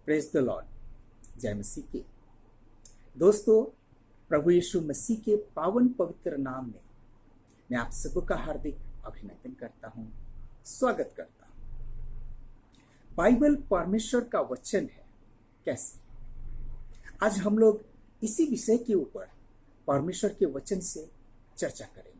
Praise the Lord. जय मसीह की। दोस्तों, प्रभु यीशु मसीह के पावन पवित्र नाम में मैं आप सबका हार्दिक अभिनंदन करता हूं, स्वागत करता हूं। बाइबल परमेश्वर का वचन है। कैसे? आज हम लोग इसी विषय के ऊपर परमेश्वर के वचन से चर्चा करेंगे।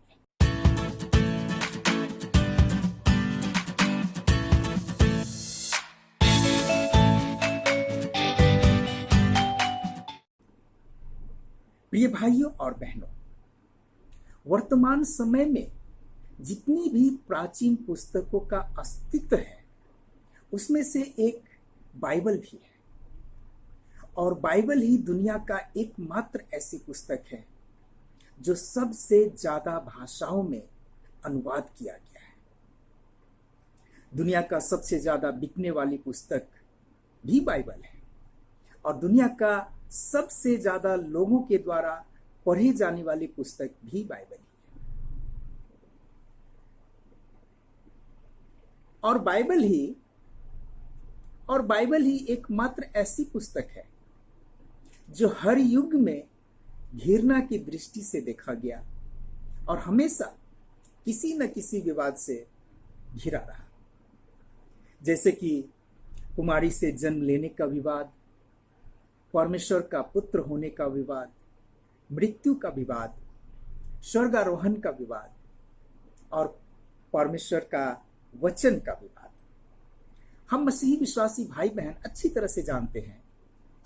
प्रिय भाइयों और बहनों, वर्तमान समय में जितनी भी प्राचीन पुस्तकों का अस्तित्व है उसमें से एक बाइबल भी है, और बाइबल ही दुनिया का एकमात्र ऐसी पुस्तक है जो सबसे ज्यादा भाषाओं में अनुवाद किया गया है। दुनिया का सबसे ज्यादा बिकने वाली पुस्तक भी बाइबल है, और दुनिया का सबसे ज्यादा लोगों के द्वारा पढ़ी जाने वाली पुस्तक भी बाइबल है। और बाइबल ही एकमात्र ऐसी पुस्तक है जो हर युग में घृणा की दृष्टि से देखा गया और हमेशा किसी न किसी विवाद से घिरा रहा। जैसे कि कुमारी से जन्म लेने का विवाद, परमेश्वर का पुत्र होने का विवाद, मृत्यु का विवाद, स्वर्गारोहण का विवाद और परमेश्वर का वचन का विवाद। हम मसीही विश्वासी भाई बहन अच्छी तरह से जानते हैं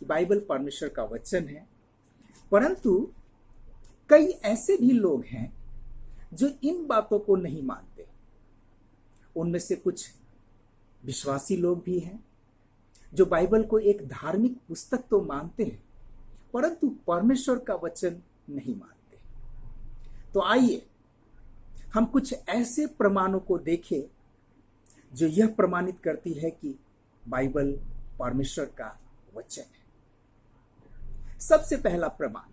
कि बाइबल परमेश्वर का वचन है, परंतु कई ऐसे भी लोग हैं जो इन बातों को नहीं मानते। उनमें से कुछ विश्वासी लोग भी हैं जो बाइबल को एक धार्मिक पुस्तक तो मानते हैं, परंतु परमेश्वर का वचन नहीं मानते। तो आइए हम कुछ ऐसे प्रमाणों को देखें जो यह प्रमाणित करती है कि बाइबल परमेश्वर का वचन है। सबसे पहला प्रमाण,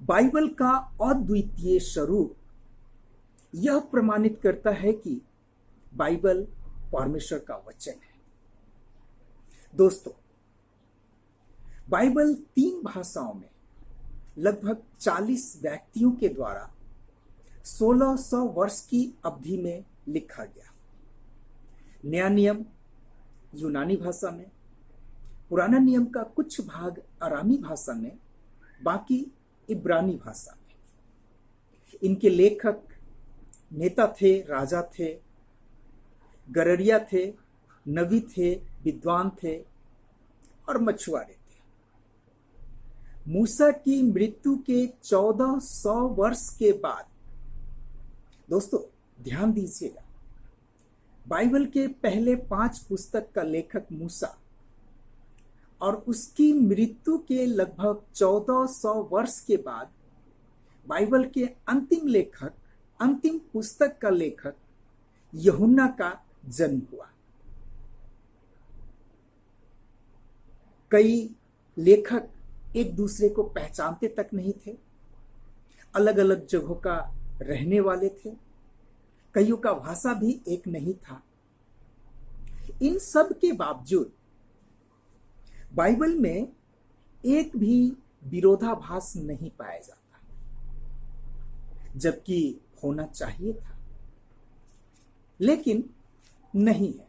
बाइबल का अद्वितीय स्वरूप यह प्रमाणित करता है कि बाइबल परमेश्वर का वचन है। दोस्तों, बाइबल 3 भाषाओं में लगभग 40 व्यक्तियों के द्वारा 1600 वर्ष की अवधि में लिखा गया। नया नियम यूनानी भाषा में, पुराना नियम का कुछ भाग अरामी भाषा में, बाकी इब्रानी भाषा में। इनके लेखक नेता थे, राजा थे, गररिया थे, नबी थे, विद्वान थे और मछुआरे थे। मूसा की मृत्यु के 1400 वर्ष के बाद, दोस्तों ध्यान दीजिएगा, बाइबल के पहले 5 पुस्तक का लेखक मूसा और उसकी मृत्यु के लगभग 1400 वर्ष के बाद बाइबल के अंतिम पुस्तक का लेखक यूहन्ना का जन्म हुआ। कई लेखक एक दूसरे को पहचानते तक नहीं थे, अलग अलग जगहों का रहने वाले थे, कईयों का भाषा भी एक नहीं था। इन सब के बावजूद बाइबल में एक भी विरोधाभास नहीं पाया जाता, जबकि होना चाहिए था, लेकिन नहीं है।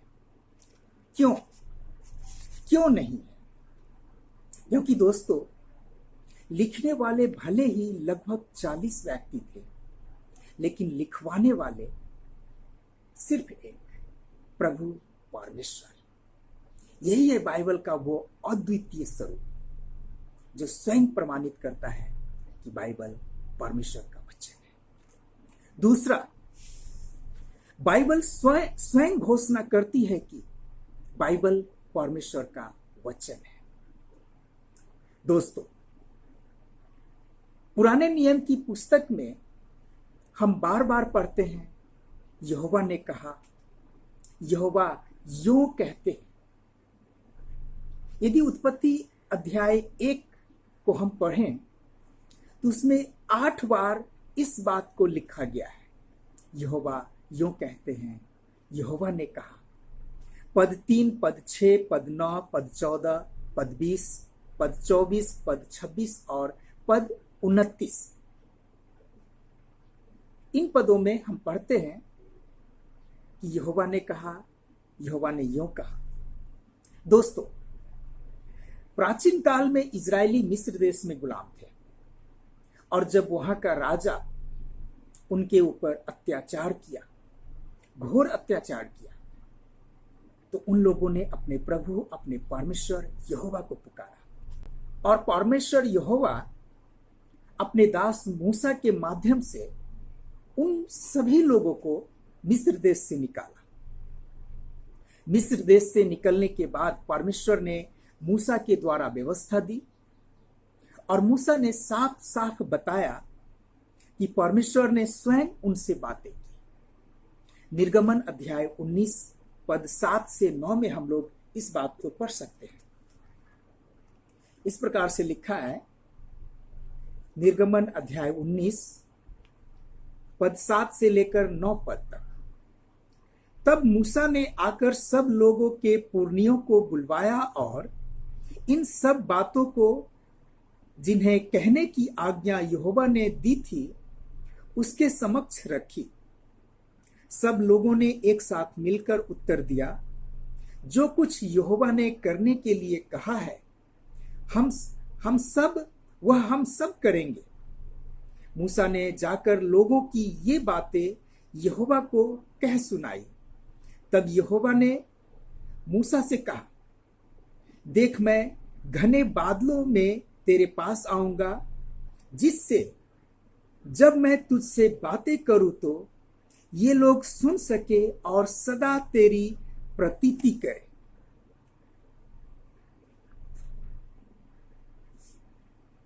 क्यों नहीं है? क्योंकि दोस्तों, लिखने वाले भले ही लगभग 40 व्यक्ति थे, लेकिन लिखवाने वाले सिर्फ एक, प्रभु परमेश्वर। यही है बाइबल का वो अद्वितीय स्वरूप जो स्वयं प्रमाणित करता है कि बाइबल परमेश्वर का वचन है। दूसरा, बाइबल स्वयं घोषणा करती है कि बाइबल परमेश्वर का वचन है। दोस्तों, पुराने नियम की पुस्तक में हम बार बार पढ़ते हैं, यहोवा ने कहा, यहोवा यूं कहते हैं। यदि उत्पत्ति अध्याय 1 को हम पढ़ें तो उसमें 8 बार इस बात को लिखा गया है, यहोवा यूं कहते हैं, यहोवा ने कहा। पद 3, पद 6, पद 9, पद 14, पद 20, पद 24, पद 26 और पद 29। इन पदों में हम पढ़ते हैं कि यहोवा ने कहा, यहोवा ने यूं कहा। दोस्तों, प्राचीन काल में इजरायली मिस्र देश में गुलाम थे और जब वहां का राजा उनके ऊपर अत्याचार किया, घोर अत्याचार किया, तो उन लोगों ने अपने प्रभु, अपने परमेश्वर यहोवा को पुकारा और परमेश्वर यहोवा अपने दास मूसा के माध्यम से उन सभी लोगों को मिस्र देश से निकाला। मिस्र देश से निकलने के बाद परमेश्वर ने मूसा के द्वारा व्यवस्था दी और मूसा ने साफ साफ बताया कि परमेश्वर ने स्वयं उनसे बातें की। निर्गमन अध्याय 19 पद 7 से 9 में हम लोग इस बात को पढ़ सकते हैं। इस प्रकार से लिखा है, निर्गमन अध्याय 19 पद 7 से लेकर 9 पद तक। तब मूसा ने आकर सब लोगों के पुरनियों को बुलवाया और इन सब बातों को जिन्हें कहने की आज्ञा यहोवा ने दी थी उसके समक्ष रखी। सब लोगों ने एक साथ मिलकर उत्तर दिया, जो कुछ यहोवा ने करने के लिए कहा है हम सब करेंगे। मूसा ने जाकर लोगों की ये बातें यहोवा को कह सुनाई। तब यहोवा ने मूसा से कहा, देख, मैं घने बादलों में तेरे पास आऊंगा, जिससे जब मैं तुझसे बातें करूं तो ये लोग सुन सके और सदा तेरी प्रतीति करें।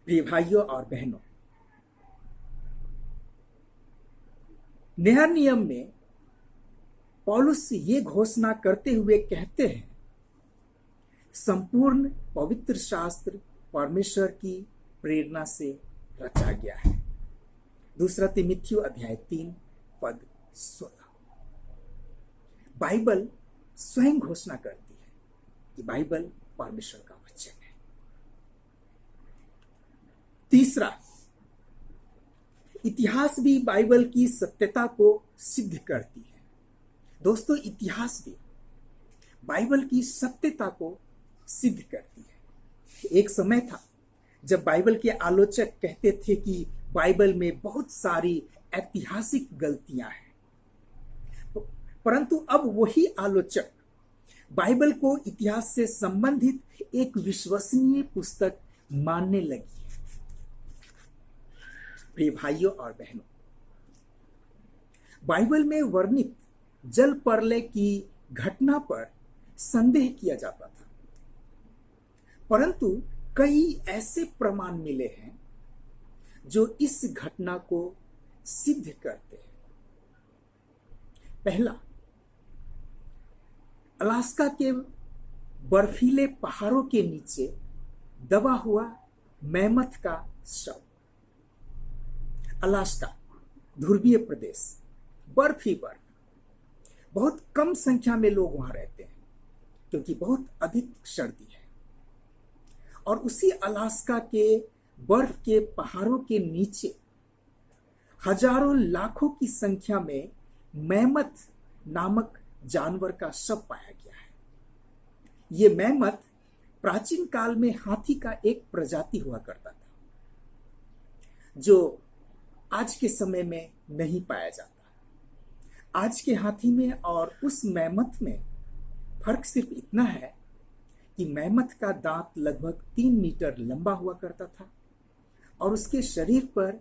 प्रिय भाइयों और बहनों, नया नियम में पौलुस ये घोषणा करते हुए कहते हैं, संपूर्ण पवित्र शास्त्र परमेश्वर की प्रेरणा से रचा गया है। दूसरा तिमुथियुस अध्याय 3 पद 16। बाइबल स्वयं घोषणा करती है कि बाइबल परमेश्वर का वचन है। तीसरा, इतिहास भी बाइबल की सत्यता को सिद्ध करती है। दोस्तों, इतिहास भी बाइबल की सत्यता को सिद्ध करती है। एक समय था जब बाइबल के आलोचक कहते थे कि बाइबल में बहुत सारी ऐतिहासिक गलतियां हैं, परंतु अब वही आलोचक बाइबल को इतिहास से संबंधित एक विश्वसनीय पुस्तक मानने लगी है। प्रिय भाइयों और बहनों, बाइबल में वर्णित जल प्रलय की घटना पर संदेह किया जाता था, परंतु कई ऐसे प्रमाण मिले हैं जो इस घटना को सिद्ध करते हैं। पहला, अलास्का के बर्फीले पहाड़ों के नीचे दबा हुआ मैमथ का शव। अलास्का ध्रुवीय प्रदेश, बर्फ ही बर्फ। बहुत कम संख्या में लोग वहां रहते हैं क्योंकि बहुत अधिक सर्दी है। और उसी अलास्का के बर्फ के पहाड़ों के नीचे हजारों लाखों की संख्या में मैमथ नामक जानवर का शव पाया गया है। ये मैमथ प्राचीन काल में हाथी का एक प्रजाति हुआ करता था, जो आज के समय में नहीं पाया जाता। आज के हाथी में और उस मैमथ में फर्क सिर्फ इतना है कि मैमथ का दांत लगभग 3 मीटर लंबा हुआ करता था और उसके शरीर पर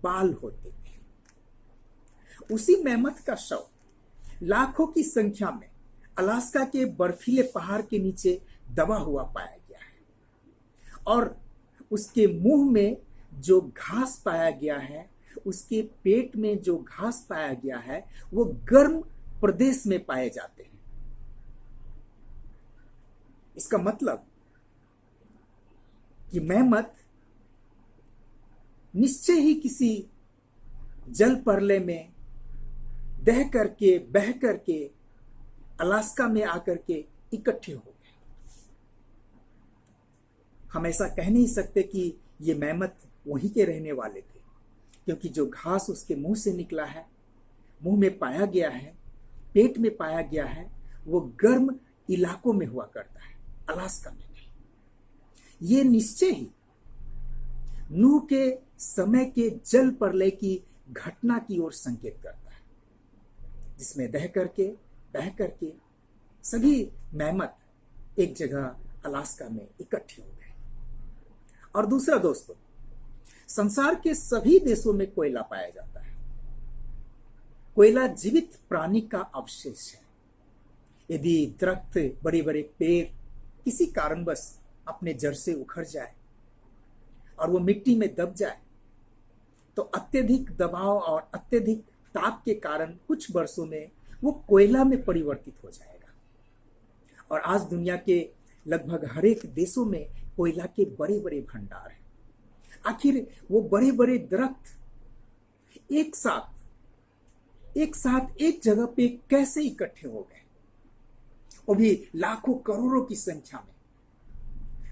बाल होते थे। उसी मैमथ का शव लाखों की संख्या में अलास्का के बर्फीले पहाड़ के नीचे दबा हुआ पाया गया है और उसके मुंह में जो घास पाया गया है, उसके पेट में जो घास पाया गया है, वो गर्म प्रदेश में पाए जाते हैं। इसका मतलब कि मैमथ निश्चय ही किसी जल प्रलय में बह करके अलास्का में आकर के इकट्ठे हो गए। हम ऐसा कह नहीं सकते कि ये मेहमत वहीं के रहने वाले थे, क्योंकि जो घास उसके मुंह से निकला है, मुंह में पाया गया है, पेट में पाया गया है, वो गर्म इलाकों में हुआ करता है, अलास्का में नहीं। ये निश्चय ही नूह के समय के जल प्रलय की घटना की ओर संकेत करता है, जिसमें बह करके सभी मेहमत एक जगह अलास्का में इकट्ठे हो गए। और दूसरा दोस्तों, संसार के सभी देशों में कोयला पाया जाता है। कोयला जीवित प्राणी का अवशेष है। यदि दरख्त, बड़े बड़े पेड़ किसी कारणवश अपने जड़ से उखड़ जाए और वो मिट्टी में दब जाए, तो अत्यधिक दबाव और अत्यधिक ताप के कारण कुछ वर्षों में वो कोयला में परिवर्तित हो जाएगा। और आज दुनिया के लगभग हर एक देशों में कोयला के बड़े बड़े भंडार हैं। आखिर वो बड़े बड़े दरख्त एक साथ एक जगह पे कैसे इकट्ठे हो गए, वो भी लाखों करोड़ों की संख्या में।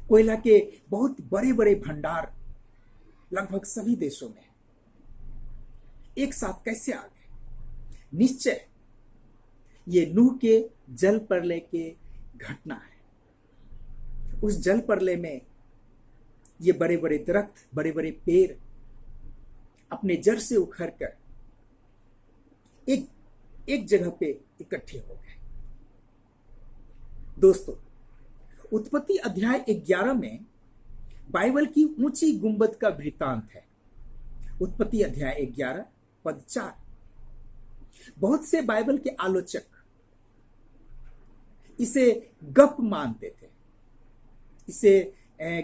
कोयला के बहुत बड़े बड़े भंडार लगभग सभी देशों में एक साथ कैसे आ गए? निश्चय ये नूह के जल प्रलय के घटना है। उस जल प्रलय में ये बड़े बड़े दरख्त, बड़े बड़े पेड़ अपने जड़ से उखड़कर एक जगह पे इकट्ठे हो गए। दोस्तों, उत्पत्ति अध्याय 11 में बाइबल की ऊंची गुंबद का वृतांत है। उत्पत्ति अध्याय 11 पद 4। बहुत से बाइबल के आलोचक इसे गप मानते थे, इसे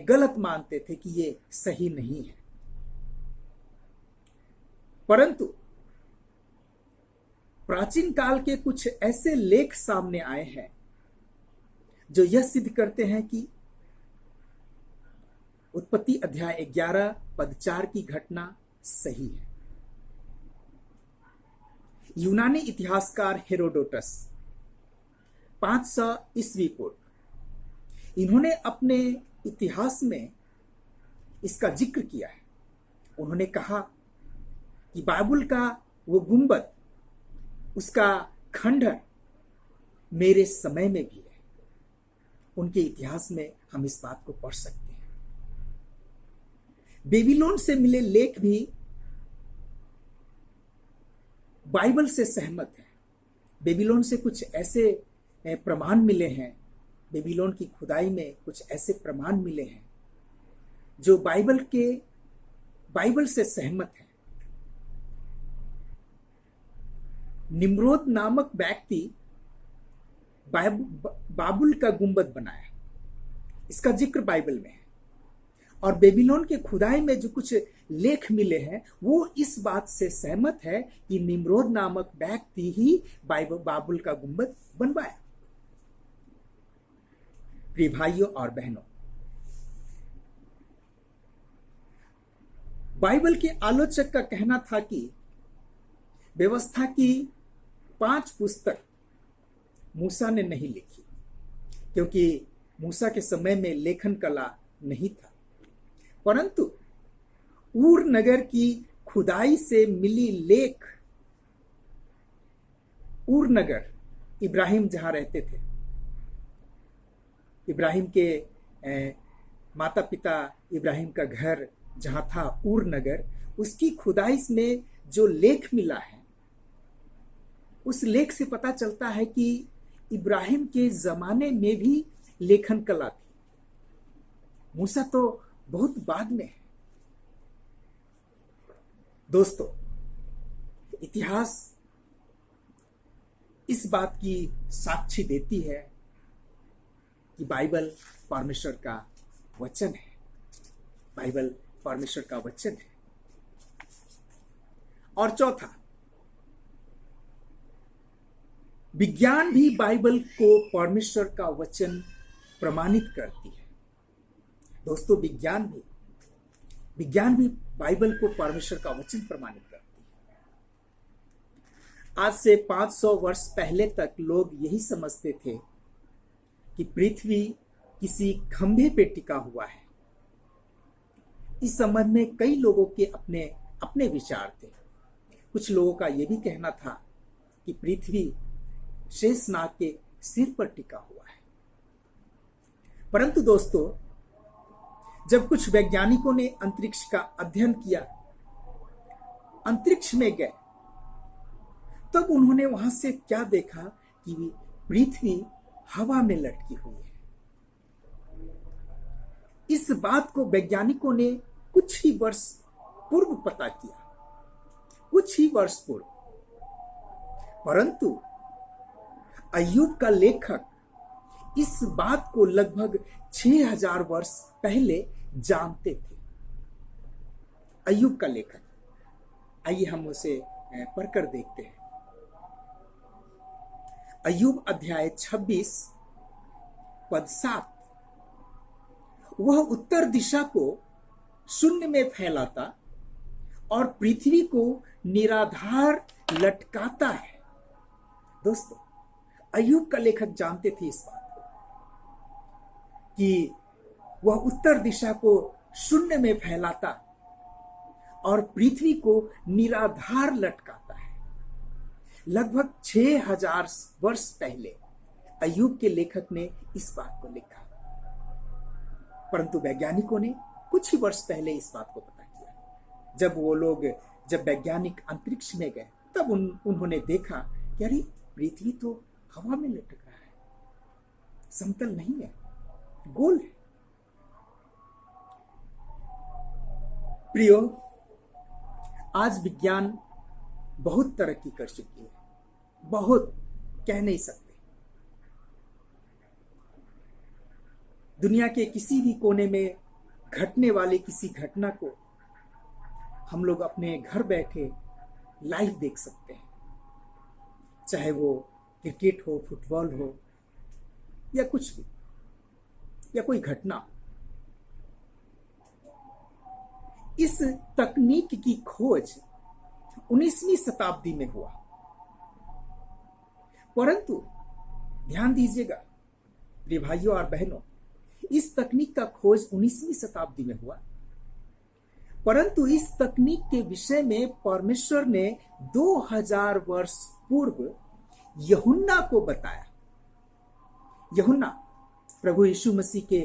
गलत मानते थे कि ये सही नहीं है। परंतु प्राचीन काल के कुछ ऐसे लेख सामने आए हैं जो यह सिद्ध करते हैं कि उत्पत्ति अध्याय 11 पद 4 की घटना सही है। यूनानी इतिहासकार हेरोडोटस 500 ईस्वी पूर्व, इन्होंने अपने इतिहास में इसका जिक्र किया है। उन्होंने कहा कि बाइबल का वो गुंबद, उसका खंडहर मेरे समय में भी है। उनके इतिहास में हम इस बात को पढ़ सकते हैं। बेबीलोन से मिले लेख भी बाइबल से सहमत है। बेबीलोन से कुछ ऐसे प्रमाण मिले हैं, बेबीलोन की खुदाई में कुछ ऐसे प्रमाण मिले हैं जो बाइबल से सहमत है। निम्रोद नामक व्यक्ति बाबुल का गुंबद बनाया, इसका जिक्र बाइबल में है। और बेबीलोन के खुदाई में जो कुछ लेख मिले हैं वो इस बात से सहमत है कि निम्रोद नामक व्यक्ति ही बाबुल का गुंबद बनवाया। प्रिय भाइयों और बहनों, बाइबल के आलोचक का कहना था कि व्यवस्था की 5 पुस्तक मूसा ने नहीं लिखी, क्योंकि मूसा के समय में लेखन कला नहीं था। परंतु ऊर नगर की खुदाई से मिली लेख, ऊर नगर इब्राहिम जहां रहते थे, इब्राहिम के माता पिता इब्राहिम का घर जहां था ऊर नगर, उसकी खुदाई में जो लेख मिला है, उस लेख से पता चलता है कि इब्राहिम के जमाने में भी लेखन कला थी। मूसा तो बहुत बाद में है। दोस्तों, इतिहास इस बात की साक्षी देती है कि बाइबल परमेश्वर का वचन है। बाइबल परमेश्वर का वचन है। और चौथा, विज्ञान भी बाइबल को परमेश्वर का वचन प्रमाणित करती है। दोस्तों, विज्ञान भी बाइबल को परमेश्वर का वचन प्रमाणित करती है। आज से 500 वर्ष पहले तक लोग यही समझते थे कि पृथ्वी किसी खंभे पे टिका हुआ है। इस संबंध में कई लोगों के अपने अपने विचार थे। कुछ लोगों का यह भी कहना था कि पृथ्वी शेषनाग के सिर पर टिका हुआ है। परंतु दोस्तों, जब कुछ वैज्ञानिकों ने अंतरिक्ष का अध्ययन किया, अंतरिक्ष में गए, तब उन्होंने वहां से क्या देखा कि पृथ्वी हवा में लटकी हुई है। इस बात को वैज्ञानिकों ने कुछ ही वर्ष पूर्व पता किया, कुछ ही वर्ष पूर्व। परंतु अय्यूब का लेखक इस बात को लगभग 6000 वर्ष पहले जानते थे। अय्यूब का लेखक, आइए हम उसे पढ़कर देखते हैं। अय्यूब अध्याय 26 पद 7। वह उत्तर दिशा को शून्य में फैलाता और पृथ्वी को निराधार लटकाता है। दोस्तों, अय्यूब का लेखक जानते थे इस बात को कि वह उत्तर दिशा को शून्य में फैलाता और पृथ्वी को निराधार लटकाता है। लगभग 6000 वर्ष पहले अय्यूब के लेखक ने इस बात को लिखा। परंतु वैज्ञानिकों ने कुछ ही वर्ष पहले इस बात को पता किया। जब वैज्ञानिक अंतरिक्ष में गए, तब उन्होंने देखा कि अरे पृथ्वी तो हवा में लटक रहा है, समतल नहीं है, गोल है। प्रियो, आज विज्ञान बहुत तरक्की कर चुकी है, बहुत कह नहीं सकते। दुनिया के किसी भी कोने में घटने वाली किसी घटना को हम लोग अपने घर बैठे लाइव देख सकते हैं, चाहे वो क्रिकेट हो, फुटबॉल हो या कुछ भी, या कोई घटना। इस तकनीक की खोज 19वीं शताब्दी में हुआ। परंतु ध्यान दीजिएगा प्रिय भाइयों और बहनों, इस तकनीक का खोज 19वीं शताब्दी में हुआ, परंतु इस तकनीक के विषय में परमेश्वर ने 2000 वर्ष पूर्व यूहन्ना को बताया। यूहन्ना प्रभु यीशु मसीह के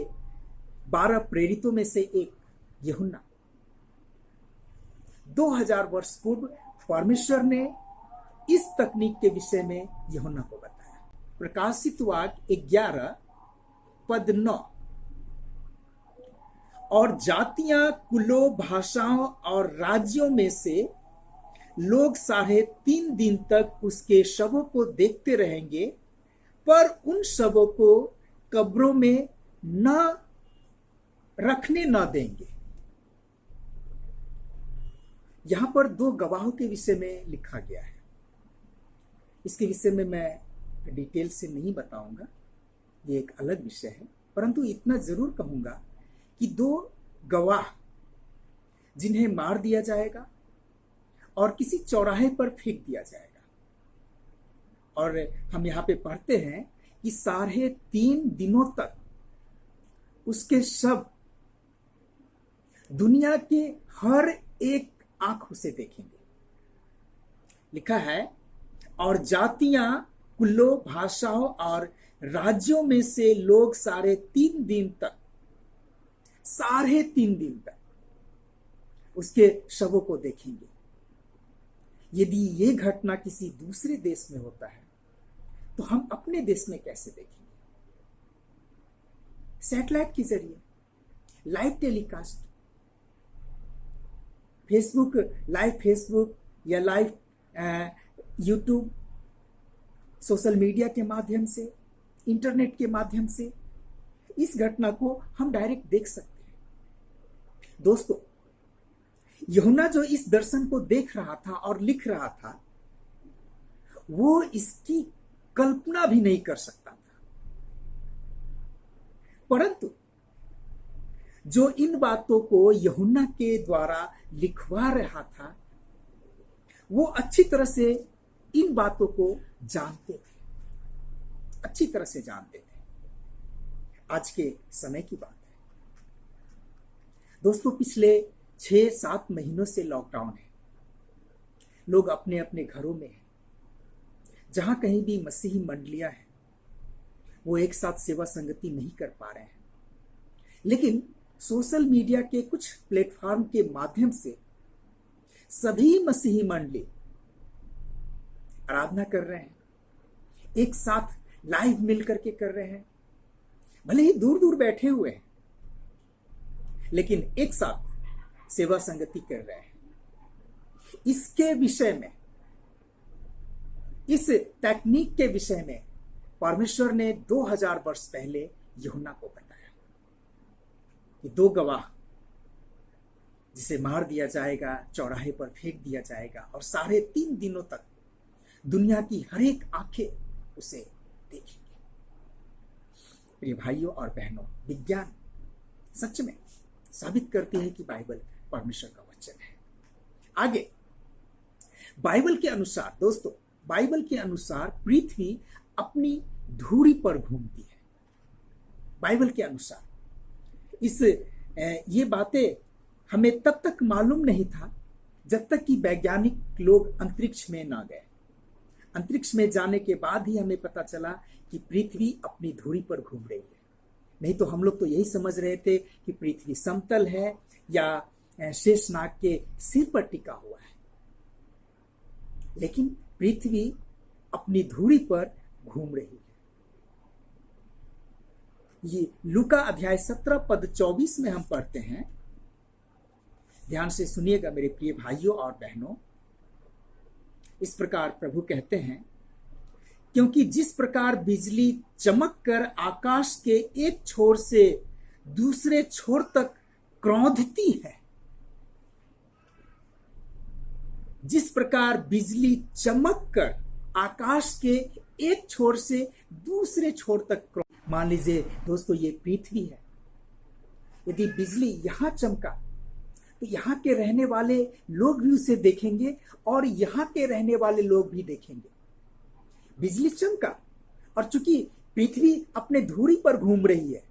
12 प्रेरितों में से एक यूहन्ना, 2000 वर्ष पूर्व परमेश्वर ने इस तकनीक के विषय में यूहन्ना को बताया। प्रकाशित वाक्य 11 पद 9। और जातियां, कुलों, भाषाओं और राज्यों में से लोग 3.5 दिन तक उसके शवों को देखते रहेंगे, पर उन शवों को कब्रों में न रखने न देंगे। यहां पर 2 गवाहों के विषय में लिखा गया है। इसके विषय में मैं डिटेल से नहीं बताऊंगा, ये एक अलग विषय है, परंतु इतना जरूर कहूंगा कि 2 गवाह जिन्हें मार दिया जाएगा और किसी चौराहे पर फेंक दिया जाएगा। और हम यहां पे पढ़ते हैं कि 3.5 दिनों तक उसके शव दुनिया के हर एक आंख उसे देखेंगे। लिखा है, और जातियां, कुलों, भाषाओं और राज्यों में से लोग 3.5 दिन तक, 3.5 दिन तक उसके शवों को देखेंगे। यदि ये घटना किसी दूसरे देश में होता है तो हम अपने देश में कैसे देखेंगे? सैटेलाइट के जरिए लाइव टेलीकास्ट, फेसबुक या लाइव यूट्यूब, सोशल मीडिया के माध्यम से, इंटरनेट के माध्यम से इस घटना को हम डायरेक्ट देख सकते हैं। दोस्तों, यूहन्ना जो इस दर्शन को देख रहा था और लिख रहा था, वो इसकी कल्पना भी नहीं कर सकता था। परंतु जो इन बातों को यूहन्ना के द्वारा लिखवा रहा था, वो अच्छी तरह से इन बातों को जानते थे, अच्छी तरह से जानते थे। आज के समय की बात है। दोस्तों, पिछले 6-7 महीनों से लॉकडाउन है। लोग अपने अपने घरों में हैं। जहां कहीं भी मसीही मंडलियां हैं, वो एक साथ सेवा संगति नहीं कर पा रहे हैं, लेकिन सोशल मीडिया के कुछ प्लेटफॉर्म के माध्यम से सभी मसीही मंडली आराधना कर रहे हैं, एक साथ लाइव मिल करके कर रहे हैं। भले ही दूर दूर बैठे हुए हैं, लेकिन एक साथ सेवा संगति कर रहे हैं। इसके विषय में, इस टेक्निक के विषय में परमेश्वर ने 2000 वर्ष पहले यूहन्ना को बताया कि 2 गवाह जिसे मार दिया जाएगा, चौराहे पर फेंक दिया जाएगा और 3.5 दिनों तक दुनिया की हर एक आंखें उसे देखेंगे। प्रिय भाइयों और बहनों, विज्ञान सच में साबित करती है कि बाइबल परमेश्वर का वचन है। आगे बाइबल के अनुसार, दोस्तों, बाइबल के अनुसार पृथ्वी अपनी धुरी पर घूमती है। बाइबल के अनुसार ये बातें हमें तब तक मालूम नहीं था जब तक कि वैज्ञानिक लोग अंतरिक्ष में ना गए। अंतरिक्ष में जाने के बाद ही हमें पता चला कि पृथ्वी अपनी धुरी पर घूम रही है। नहीं तो हम लोग तो यही समझ रहे थे कि पृथ्वी समतल है या शेषनाग के सिर पर टिका हुआ है, लेकिन पृथ्वी अपनी धुरी पर घूम रही है। ये लूका अध्याय 17 पद 24 में हम पढ़ते हैं। ध्यान से सुनिएगा मेरे प्रिय भाइयों और बहनों। इस प्रकार प्रभु कहते हैं, क्योंकि जिस प्रकार बिजली चमक कर आकाश के एक छोर से दूसरे छोर तक क्रोधती है, जिस प्रकार बिजली चमक कर आकाश के एक छोर से दूसरे छोर तक, मान लीजिए दोस्तों ये पृथ्वी है, यदि बिजली यहां चमका तो यहां के रहने वाले लोग भी उसे देखेंगे और यहां के रहने वाले लोग भी देखेंगे। बिजली चमका और चूंकि पृथ्वी अपने धुरी पर घूम रही है,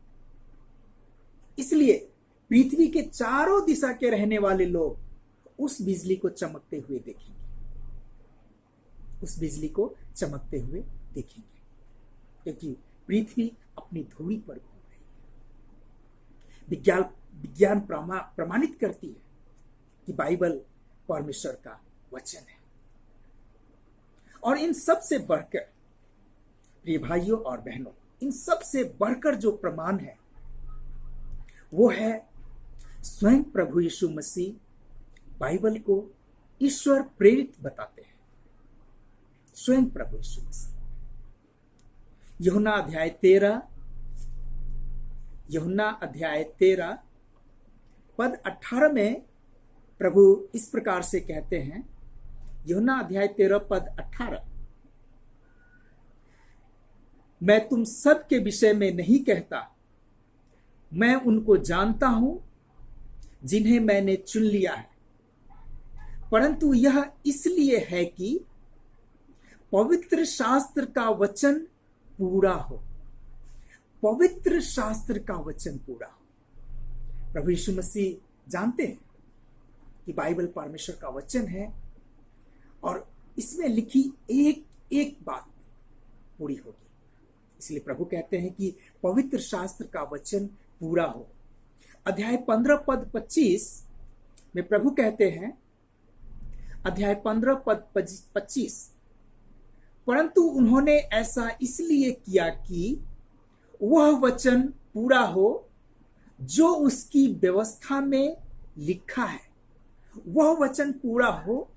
इसलिए पृथ्वी के चारों दिशा के रहने वाले लोग उस बिजली को चमकते हुए देखेंगे, उस बिजली को चमकते हुए देखेंगे, क्योंकि पृथ्वी अपनी धुरी पर घूम रही है। विज्ञान प्रमाणित करती है कि बाइबल परमेश्वर का वचन है। और इन सब से बढ़कर, प्रिय भाइयों और बहनों, इन सब से बढ़कर जो प्रमाण है वो है स्वयं प्रभु यीशु मसीह बाइबल को ईश्वर प्रेरित बताते हैं। स्वयं प्रभु यीशु मसीह। यूहन्ना अध्याय 13 पद 18 में प्रभु इस प्रकार से कहते हैं। यूहन्ना अध्याय 13 पद 18, मैं तुम सब के विषय में नहीं कहता, मैं उनको जानता हूं जिन्हें मैंने चुन लिया है, परंतु यह इसलिए है कि पवित्र शास्त्र का वचन पूरा हो। पवित्र शास्त्र का वचन पूरा हो। प्रभु यीशु मसीह जानते हैं कि बाइबल परमेश्वर का वचन है और इसमें लिखी एक एक बात पूरी होगी। इसलिए प्रभु कहते हैं कि पवित्र शास्त्र का वचन पूरा हो। अध्याय 15 पद 25 में प्रभु कहते हैं, अध्याय 15 पद 25, परंतु उन्होंने ऐसा इसलिए किया कि वह वचन पूरा हो जो उसकी व्यवस्था में लिखा है। वह वचन पूरा हो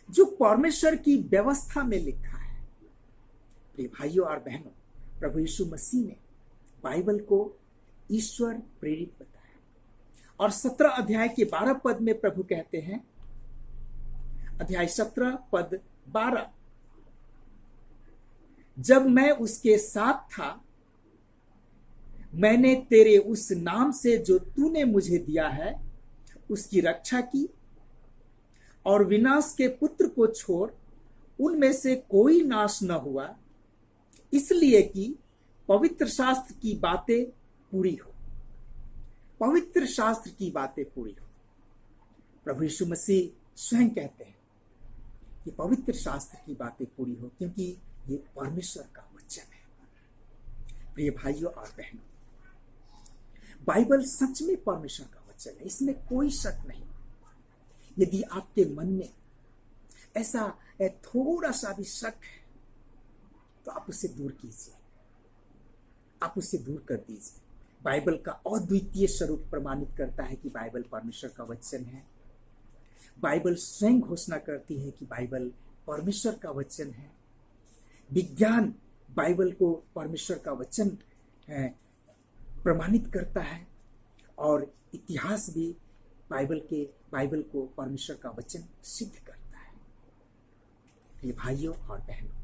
जो परमेश्वर की व्यवस्था में लिखा है। प्रिय भाइयों और बहनों, प्रभु यीशु मसीह ने बाइबल को ईश्वर प्रेरित बताया। और 17 अध्याय के 12 पद में प्रभु कहते हैं, अध्याय 17 पद 12, जब मैं उसके साथ था, मैंने तेरे उस नाम से जो तूने मुझे दिया है उसकी रक्षा की, और विनाश के पुत्र को छोड़ उनमें से कोई नाश न हुआ, इसलिए कि पवित्र शास्त्र की बातें पूरी हो, पवित्र शास्त्र की बातें पूरी हो। प्रभु यीशु मसीह स्वयं कहते हैं कि पवित्र शास्त्र की बातें पूरी हो, क्योंकि ये परमेश्वर का वचन है। प्रिय भाइयों और बहनों, बाइबल सच में परमेश्वर का वचन है, इसमें कोई शक नहीं। यदि आपके मन में ऐसा थोड़ा सा भी शक है तो आप उसे दूर कीजिए, आप उसे दूर कर दीजिए। बाइबल का अद्वितीय स्वरूप प्रमाणित करता है कि बाइबल परमेश्वर का वचन है। बाइबल स्वयं घोषणा करती है कि बाइबल परमेश्वर का वचन है। विज्ञान बाइबल को परमेश्वर का वचन प्रमाणित करता है, और इतिहास भी बाइबल को परमेश्वर का वचन सिद्ध करता है। ये भाइयों और बहनों,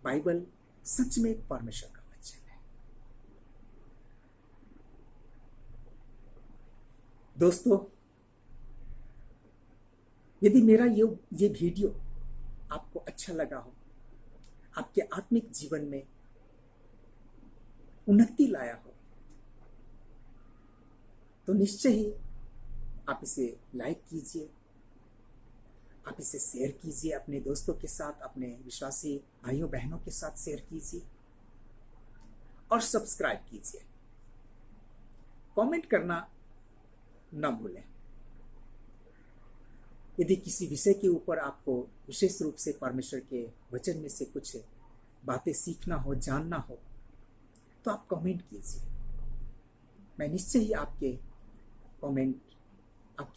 बाइबल सच में परमेश्वर का वचन है। दोस्तों, यदि मेरा ये वीडियो आपको अच्छा लगा हो, आपके आत्मिक जीवन में उन्नति लाया हो, तो निश्चय ही आप इसे लाइक कीजिए, आप इसे शेयर कीजिए अपने दोस्तों के साथ, अपने विश्वासी भाइयों बहनों के साथ शेयर कीजिए, और सब्सक्राइब कीजिए। कमेंट करना न भूलें। यदि किसी विषय के ऊपर आपको विशेष रूप से परमेश्वर के वचन में से कुछ बातें सीखना हो, जानना हो, तो आप कमेंट कीजिए। मैं निश्चय ही आपके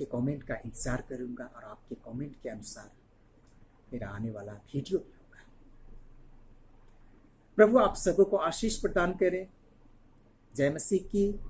कमेंट का इंतजार करूंगा, और आपके कमेंट के अनुसार मेरा आने वाला वीडियो भी होगा। प्रभु आप सबको आशीष प्रदान करें। जय मसीह की।